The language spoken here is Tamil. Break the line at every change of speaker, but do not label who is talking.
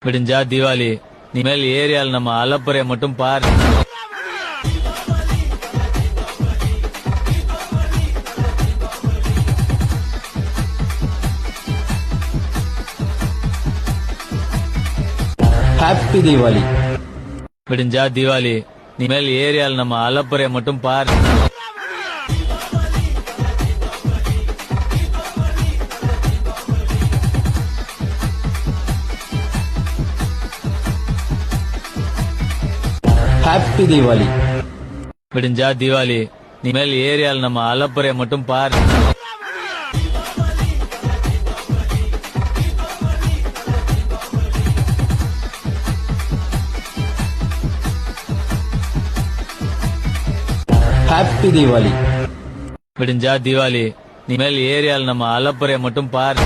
விடிஞ்சா தீபாவளி. இனிமேல் ஏரியால நம்ம அலப்பறைய மட்டும் பாரு.
ஹாப்பி தீபாவளி.
விடிஞ்சா தீபாவளி. இனிமேல் ஏரியால நம்ம அலப்பறைய மட்டும் பாரு.
ஹாப்பி தீபாவளி.
விடிஞ்சா தீபாவளி. இனிமேல் ஏரியால நம்ம அலப்பறைய மட்டும் பாரு.
ஹாப்பி தீபாவளி.
விடிஞ்சா தீபாவளி. இனிமேல் ஏரியால நம்ம அலப்பறைய மட்டும் பாரு.